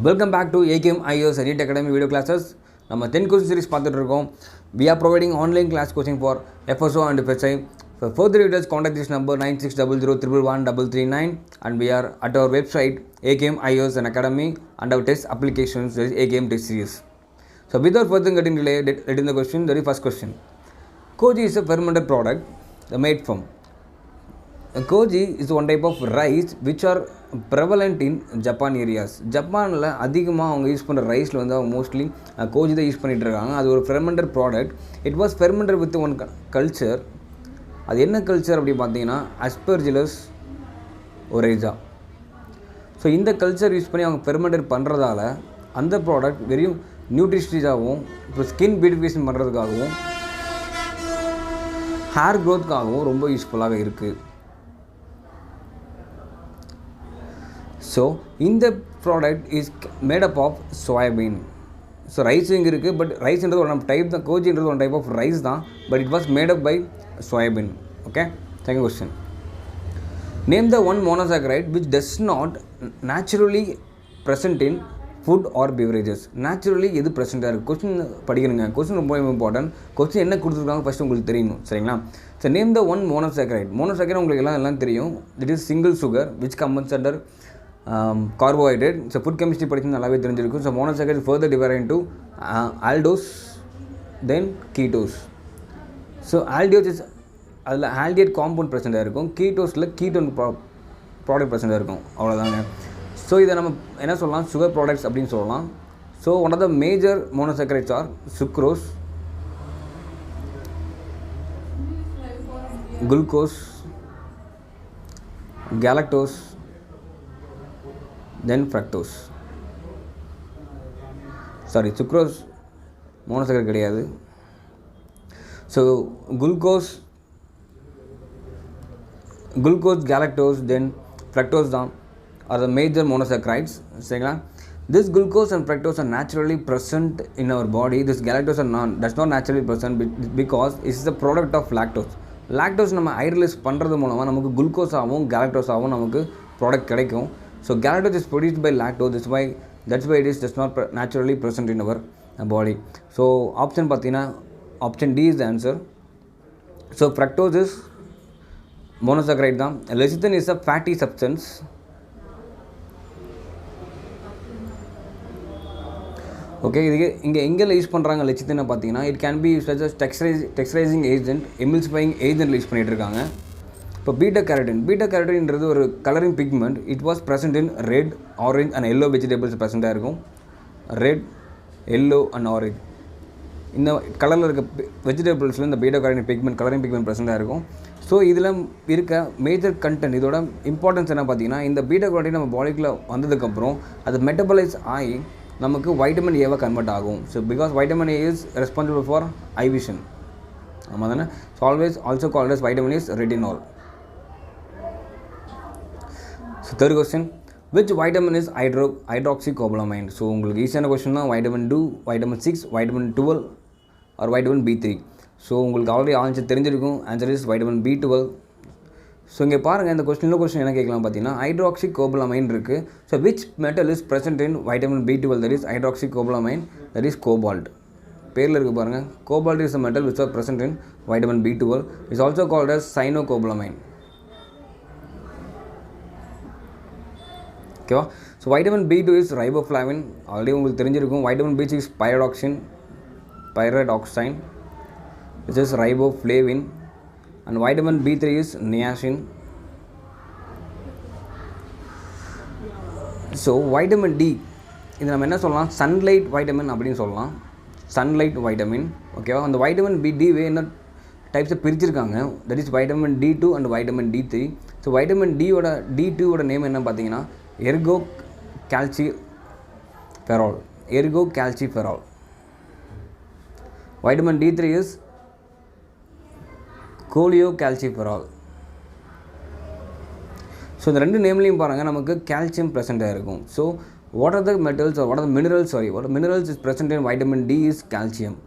Welcome back to AKM IOS NEET Academy video classes. நம்ம 10 question series பார்த்துட்டு இருக்கோம். We are providing online class coaching for FSO and FSI. For further details, contact this number 9600111339 and we are at our website AKM IOS and Academy and our test applications is AKM test series. So without further getting delay, let in the question. The very first question. Koji is a fermented product made from. Koji is one type of rice which are prevalent in Japan areas. ஜப்பானில் அதிகமாக அவங்க use பண்ணுற ரைஸில் வந்து அவங்க mostly goji தான் use பண்ணிகிட்டு இருக்காங்க. அது ஒரு fermented product. It was fermented with one culture. அது என்ன கல்ச்சர் அப்படி பார்த்தீங்கன்னா அஸ்பெர்ஜிலஸ் ஒரேஜா. ஸோ இந்த கல்ச்சர் யூஸ் பண்ணி அவங்க ஃபெர்மெண்டட் பண்ணுறதால அந்த ப்ராடக்ட் வெறும் நியூட்ரிஷியஸாகவும் இப்போ ஸ்கின் பியூட்டிஃபிகேஷன் பண்ணுறதுக்காகவும் ஹேர் க்ரோத்துக்காகவும் ரொம்ப யூஸ்ஃபுல்லாக இருக்குது. ஸோ இந்த product is made up of soybean. So rice இங்கே இருக்குது, பட் ரைஸ்ன்றது ஒரு டைப் தான். கோஜின்றது ஒரு டைப் ஆஃப் ரைஸ் தான், but it was made up by soybean. Okay, second question. Name the one monosaccharide which does not naturally present in food or beverages. Naturally எது ப்ரெசென்ட்டாக இருக்குது? கொஸ்டின் படிக்கணுங்க. கொஸ்டின் ரொம்ப இம்பார்ட்டன்ட். கொஸ்டின் என்ன கொடுத்துருக்காங்க first உங்களுக்கு தெரியணும், சரிங்களா? So name the one monosaccharide. Monosaccharide உங்களுக்கு எல்லாம் தெரியும். It is single sugar which comes under carbohydrate. So food chemistry படிச்சு நல்லாவே தெரிஞ்சிருக்கும். So monosaccharide is further divided into aldose then ketose. So aldose is அதில் aldehyde காம்பவுண்ட் ப்ரெசென்ட்டாக இருக்கும். கீட்டோஸில் ketone product ப்ரெசென்ட்டாக இருக்கும். அவ்வளோதாங்க. ஸோ இதை நம்ம என்ன சொல்லலாம்? சுகர் ப்ராடக்ட்ஸ் அப்படின்னு சொல்லலாம். So one of the major monosaccharides are sucrose, glucose, galactose, then fructose. Sorry, sucrose monosaccharide கிடையாது. So glucose, galactose, then fructose தான் ஆர் த மேஜர் மோனோசாக்கரைட்ஸ், சரிங்களா? This glucose and fructose are naturally present in our body. This galactose are does not naturally present because it is the product of lactose. Lactose நம்ம hydrolase பண்ணுறது மூலமாக நமக்கு glucose ஆகும், galactose ஆகும் நமக்கு product கிடைக்கும். So galactose is produced by lactose. That's why it is does not naturally present in our body. So option பார்த்தீங்கன்னா option D is the answer. So fructose is monosaccharide தான். Lecithin is a fatty substance. Okay, இது இங்கே எங்கெல்லாம் use பண்ணுறாங்க லெச்சித்தினை பார்த்தீங்கன்னா it can be used as a texturizing agent, emulsifying agent use பண்ணிகிட்டு இருக்காங்க. இப்போ பீட்டா கேரட்டின்றது ஒரு colouring pigment. It was present in red, orange and yellow vegetables ப்ரெசென்ட்டாக இருக்கும். ரெட், எல்லோ அண்ட் ஆரஞ்ச் இந்த கலரில் இருக்க வெஜிடபிள்ஸில் இந்த பீட்டா கேரட்டின் கலரிங் பிக்மெண்ட் ப்ரெசென்ட்டாக இருக்கும். ஸோ இதில் இருக்க மேஜர் கண்டென்ட், இதோட இம்பார்ட்டன்ஸ் என்ன பார்த்தீங்கன்னா, இந்த பீட்டா கேரட்டின் நம்ம பாடிக்குள்ளே வந்ததுக்கப்புறம் அது மெட்டபலைஸ் ஆகி நமக்கு வைட்டமின் ஏவை கன்வெர்ட் ஆகும். So because vitamin A is responsible for eye vision. ஆமாம் தானே? So always also called as vitamin is retinol. So third question, which vitamin is hydroxycobalamin? So உங்களுக்கு ஈஸியான கொஸ்டின் தான். Vitamin 2, vitamin 6, vitamin 12 or vitamin B3. So உங்களுக்கு already answer தெரிஞ்சிருக்கும். Answer is vitamin B12. So இங்கே பாருங்கள், இந்த question என்ன கேட்கலாம் பார்த்தீங்கன்னா, ஹைட்ராக்சிகோபலாமைன் இருக்குது. So which metal is present in vitamin B12? That is hydroxocobalamin, that is cobalt. பேரில் இருக்குது பாருங்கள், cobalt is a metal which are present in vitamin B12. Is also called as cyanocobalamin. ஓகேவா? So vitamin B2 is ரைபோஃப்ளாவின், already உங்களுக்கு தெரிஞ்சிருக்கும். Vitamin B6 is pyridoxine, which is riboflavin. And vitamin B3 is niacin. So vitamin D இது நம்ம என்ன சொல்லலாம்? Sunlight vitamin அப்படின்னு சொல்லலாம். Sunlight vitamin. ஓகேவா? அந்த வைட்டமின் D என்ன டைப்ஸை பிரிச்சிருக்காங்க. That is vitamin D2 and vitamin D3. So vitamin D2 name என்ன பார்த்தீங்கன்னா ergocalciferol. Vitamin D3 is cholecalciferol. So இந்த ரெண்டு நேம்லையும் பாருங்கள் நமக்கு கால்சியம் ப்ரெசென்ட்டாக இருக்கும். So what are the minerals is present in vitamin D is calcium.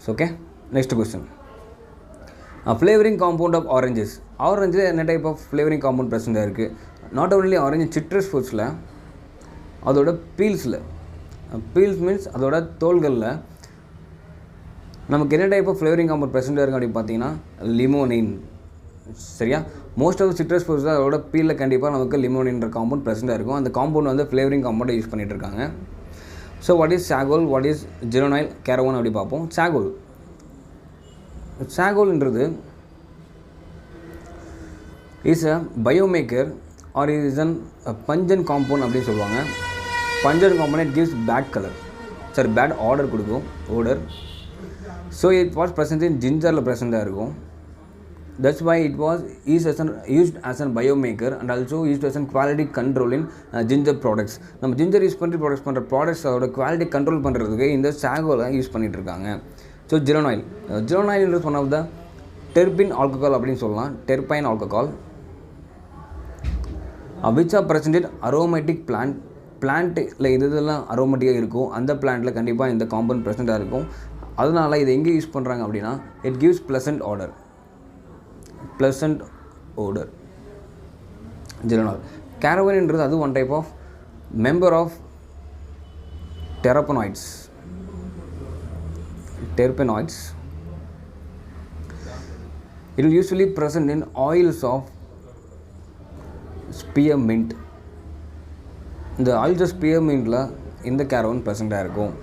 So okay, next question. Flavouring compound of oranges. Orange என்ன டைப் ஆஃப் ஃப்ளேவரிங் காம்பவுண்ட் ப்ரெசென்ட்டாக இருக்குது? நாட் ஓன்லி ஆரஞ்சு, சிட்ரஸ் ஃப்ரூட்ஸில் அதோட பீல்ஸில், பீல்ஸ் மீன்ஸ் அதோட தோள்களில் நமக்கு என்ன டைப் ஆஃப் ஃப்ளேவரிங் காம்பவுண்ட் ப்ரெசென்ட்டாக இருக்குது அப்படின்னு பார்த்தீங்கன்னா லிமோனின். சரியா? மோஸ்ட் ஆஃப் சிட்ரஸ் ஃப்ரூட்ஸ் அதோட பீலில் கண்டிப்பாக நமக்கு லிமோனின்ற காம்பவுண்ட் ப்ரெசென்ட்டாக இருக்கும். அந்த காம்பவுண்ட் வந்து ஃப்ளேவரிங் காம்பவுண்டை யூஸ் பண்ணிகிட்டு இருக்காங்க. So what is shogaol, what is geraniol carvone அப்படி பார்ப்போம். சாகோல்ன்றது is a biomarker or is an pungent compound அப்படின்னு சொல்லுவாங்க. Pungent compound it gives bad colour, sorry bad order கொடுக்கும், odour. So it was present in ஜிஞ்சரில் ப்ரெசென்ட்டாக இருக்கும். That's why it was used as a biomaker and also used as a quality control in ginger products. நம்ம ginger use பண்ணி products அதோட quality control பண்ணுறதுக்கு இந்த சாகோலை யூஸ் பண்ணிகிட்டு இருக்காங்க. So geraniol is one of the terpene alcohol அப்படின்னு சொல்லலாம், terpene alcohol which are present in aromatic பிளான்ட்டில் இதெல்லாம் அரோமேட்டிக்காக இருக்கும், அந்த பிளான்ட்டில் கண்டிப்பாக இந்த காம்பவுண்ட் ப்ரெசென்ட்டாக இருக்கும். அதனால் இதை எங்கே யூஸ் பண்ணுறாங்க அப்படின்னா it gives pleasant odour. Geraniol கேரவோன்ன்றது அது one type of member of terpenoids. It will usually present in oils of spearmint. இந்த ஆயில்ஸ் ஆஃப் ஸ்பியர்மின்ட்டில் இந்த கேரவோன் ப்ரெசென்ட்டாக இருக்கும்.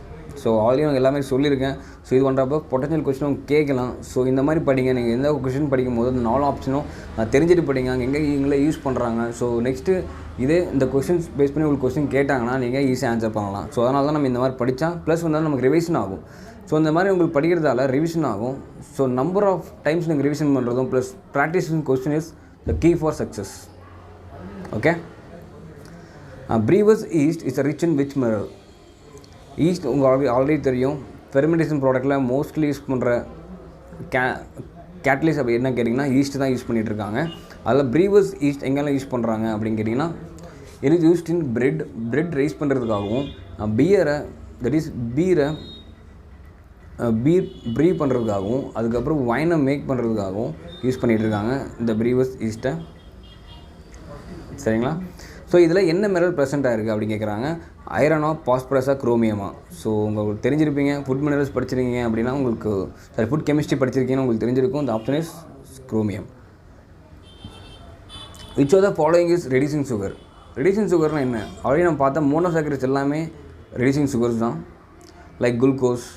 ஸோ ஆல்ரெடி எல்லாமே சொல்லியிருக்கேன். ஸோ இது பண்ணுறப்ப பொட்டன்ஷியல் கொஸ்டினும் கேட்கலாம். ஸோ இந்த மாதிரி படிங்க, நீங்கள் எந்த கொஸ்டின் படிக்கும் போது அந்த 4 ஆப்ஷனும் தெரிஞ்சுட்டு படிங்க, அங்கே எங்கே இவங்களே யூஸ் பண்ணுறாங்க. ஸோ நெக்ஸ்ட்டு இதே இந்த கொஸ்டின்ஸ் பேஸ் பண்ணி உங்களுக்கு கொஸ்டின் கேட்டாங்கன்னா நீங்கள் ஈஸியாக ஆன்சர் பண்ணலாம். ஸோ அதனால தான் நம்ம இந்த மாதிரி படித்தா ப்ளஸ் வந்து நமக்கு ரிவிஷன் ஆகும். ஸோ இந்த மாதிரி உங்களுக்கு படிக்கிறதால ரிவிஷன் ஆகும். ஸோ நம்பர் ஆஃப் டைம்ஸ் நீங்கள் ரிவிஷன் பண்ணுறதும் plus practising question is the key for success. Okay. Brewer's yeast is rich in which mineral? Yeast உங்களுக்கு ஆல்ரெடி தெரியும், ஃபெர்மெண்டேஷன் ப்ராடக்ட்டில் மோஸ்ட்லி யூஸ் பண்ணுற கேட்டலிஸ்ட் அப்படி என்ன கேட்டிங்கன்னா ஈஸ்ட் தான் யூஸ் பண்ணிகிட்ருக்காங்க. அதில் ப்ரீவர்ஸ் ஈஸ்ட் எங்கெல்லாம் யூஸ் பண்ணுறாங்க அப்படின்னு கேட்டிங்கன்னா it is used in bread rise பண்ணுறதுக்காகவும், பீர் ப்ரீ பண்ணுறதுக்காகவும், அதுக்கப்புறம் வைனை மேக் பண்ணுறதுக்காகவும் யூஸ் பண்ணிகிட்ருக்காங்க இந்த ப்ரீவர்ஸ் ஈஸ்ட்டை. சரிங்களா? ஸோ இதில் என்ன மினரல் ப்ரெசென்ட்டாக இருக்குது அப்படின்னு கேட்குறாங்க. ஐரனா, பாஸ்பரஸா, குரோமியமா? ஸோ உங்களுக்கு தெரிஞ்சிருப்பீங்க, ஃபுட் மினரல்ஸ் படிச்சிருக்கீங்க அப்படின்னா உங்களுக்கு, சாரி ஃபுட் கெமிஸ்ட்ரி படிச்சிருக்கீங்கன்னா உங்களுக்கு தெரிஞ்சிருக்கும். இந்த option is chromium. Which of the following is reducing sugar? Reducing சுகர்னால் என்ன? ஆல்ரெடி நம்ம பார்த்தா மோனோசாக்கரைட்ஸ் எல்லாமே ரெடியூசிங் சுகர்ஸ் தான், லைக் குளுக்கோஸ்,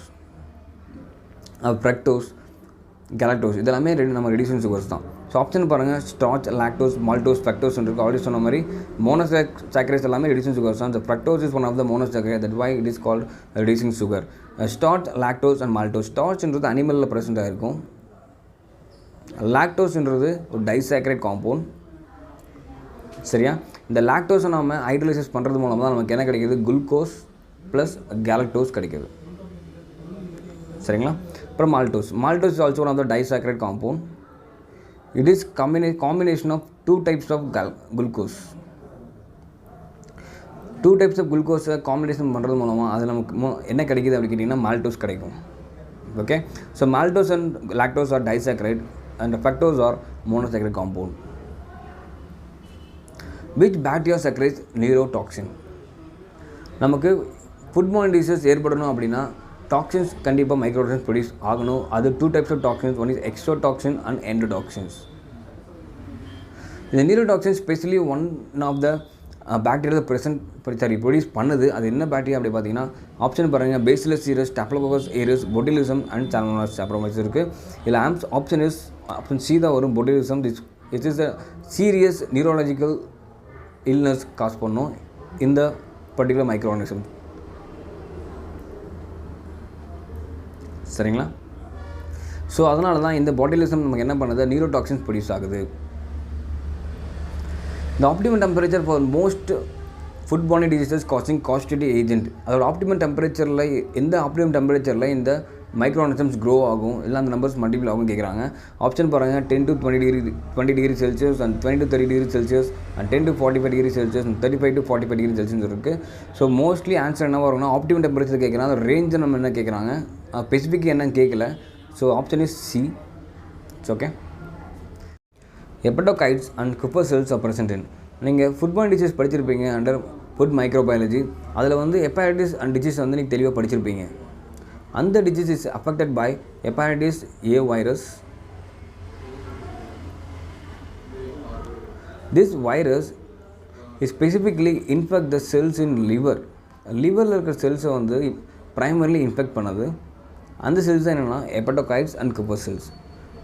ஃப்ரக்டோஸ், கேலக்டோஸ், இதெல்லாமே நம்ம ரெடியூசிங் சுகர்ஸ் தான். ஸோ ஆப்ஷன் பாருங்கள், ஸ்டார்ச், லாக்டோஸ், மால்டோஸ், ஃப்ரக்டோஸ் இருக்குது. ஆல்ரெடி சொன்ன மாதிரி மோனோசாக்கரைட்ஸ் எல்லாமே ரெடியூசிங் சுகர்ஸ் தான். இந்த fructose is one of the monosaccharide, that why it is called reducing sugar. Starch, lactose and maltose. ஸ்டார்ச்ன்றது அனிமலில் ப்ரெசென்ட்டாக இருக்கும். லாக்டோஸ்ன்றது ஒரு டைசாக்கரைட் காம்பவுண்ட். சரியா? இந்த லாக்டோஸை நம்ம ஹைட்ரோலைசிஸ் பண்ணுறது மூலமாக தான் நமக்கு என்ன கிடைக்கிது? குளுக்கோஸ் ப்ளஸ் கேலக்டோஸ் கிடைக்கிது. சரிங்களா? அப்புறம் maltose is also one of the disaccharide compound. It is combination of 2 types of glucose. 2 types of glucose combination பண்ணுறது மூலமாக அது நமக்கு என்ன கிடைக்கிது அப்படி கேட்டிங்கன்னா மால்டோஸ் கிடைக்கும். Okay. So maltose and lactose are disaccharide and fructose are monosaccharide compound. Which bacteria secretes neurotoxin? நமக்கு ஃபுட்பார்ன் டிசீஸ் ஏற்படணும் அப்படின்னா டாக்ஸின்ஸ் கண்டிப்பாக மைக்ரோடாக்சின்ஸ் ப்ரொடியூஸ் ஆகணும். அது 2 types of toxins, one is exotoxin and endotoxins. இந்த neurotoxin specially one of the bacteria produce பண்ணுது. அது என்ன பாக்டீரியா அப்படி பார்த்தீங்கன்னா ஆப்ஷன் பாருங்கள், bacillus cereus, staphylococcus aureus, botulism and சால்மோனஸ் சாப்ரோமைஸ் இருக்குது. இதில் ஆப்ஷன் சி தான் வரும். Botulism it is a serious neurological illness cause பண்ணும் இந்த பர்டிகுலர் மைக்ரோ ஆர்கானிசம். சரிங்களா? ஸோ அதனால தான் இந்த பாட்டிலிசம் நமக்கு என்ன பண்ணுது? நியூரோடாக்சின்ஸ் ப்ரொடியூஸ் ஆகுது. The optimum temperature for most foodborne diseases causing causative agent. அதோட ஆப்டிமம் டெம்பரேச்சரில் எந்த ஆப்டிமம் டெம்பரேச்சரில் இந்த மைக்ரோ ஆர்கானிசம்ஸ் க்ரோ ஆகும், இல்லை அந்த நம்பர்ஸ் மல்டிபிள் ஆகும் கேட்குறாங்க. ஆப்ஷன் பாருங்கள், 10 to 20 degree Celsius and 20 to 30 degree Celsius and 10 to 45 degree Celsius and 35 to 45 degree Celsius இருக்குது. ஸோ மோஸ்ட்லி ஆன்சர் என்ன வரும்னா ஆப்டிமம் டெம்பரேச்சர் கேட்குறாங்க. அந்த ரேஞ்சை நம்ம என்ன கேட்குறாங்க, ஸ்பெசிஃபிக் என்னன்னு கேட்கல. So option is C. It's okay. Hepatocytes and Kupffer cells are present in. நீங்கள் ஃபுட்பால் டிசீஸ் படிச்சிருப்பீங்க. Under food microbiology. அதில் வந்து ஹெப்பாடைட்டிஸ் அண்ட் டிசீஸ் வந்து நீங்கள் தெளிவாக படிச்சிருப்பீங்க. அந்த disease is affected by hepatitis A virus. This virus is specifically infect the cells in liver. லிவரில் இருக்கிற செல்ஸை வந்து ப்ரைமர்லி இன்ஃபெக்ட் பண்ணுது. அந்த செல்ஸ் என்னென்னா ஹெப்படோகைட்ஸ் அண்ட் குப்பர் செல்ஸ்.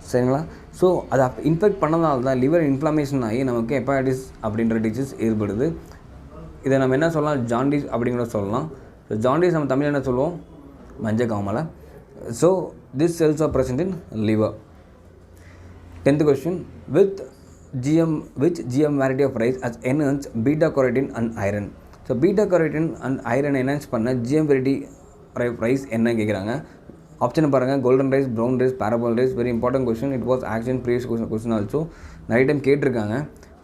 சரிங்களா? ஸோ அதை இன்ஃபெக்ட் பண்ணதால தான் லிவர் இன்ஃப்ளமேஷன் ஆகி நமக்கு ஹெப்பாடைட்டிஸ் அப்படின்ற டிசீஸ் ஏற்படுது. இதை நம்ம என்ன சொல்லலாம்? ஜாண்டிஸ் அப்படிங்கிற சொல்லலாம். ஸோ ஜாண்டிஸ் நம்ம தமிழ் என்ன சொல்லுவோம்? மஞ்சள் காமலை. So this cells are present in liver. 10th question. Which GM variety of rice has enhanced beta carotene and iron? So beta carotene and iron enhance பண்ண GM variety ரைஸ் என்ன கேட்குறாங்க. ஆப்ஷனை பாருங்கள். Golden rice, brown rice, purple rice. Very important question. It was action previous question also. நிறைய time கேட்டிருக்காங்க.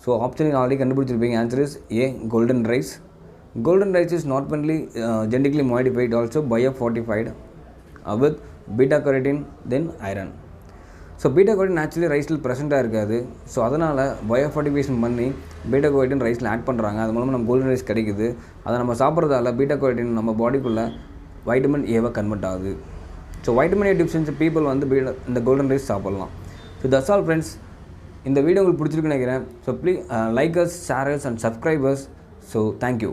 So option already கண்டுபிடிச்சிருப்பீங்க. Answer is A, golden rice. Golden rice is not only genetically modified, also biofortified with beta carotene then iron. So beta carotene actually ரைஸில் ப்ரெசென்ட்டாக இருக்காது. So அதனால் பயோஃபார்டிஃபிகேஷன் பண்ணி beta carotene ரைஸில் add பண்ணுறாங்க. அது மூலமாக நம்ம கோல்டன் ரைஸ் கிடைக்குது. அதை நம்ம சாப்பிட்றதால பீட்டா carotene நம்ம பாடிக்குள்ளே வைட்டமின் ஏவை கன்வெர்ட் ஆகுது. So vitamin A deficiency people வந்து இந்த கோல்டன் ரைஸ் சாப்பிட்லாம். So that's all friends. இந்த வீடியோ உங்களுக்கு பிடிச்சிருக்குன்னு நினைக்கிறேன். So please like us, share us and subscribers. So thank you.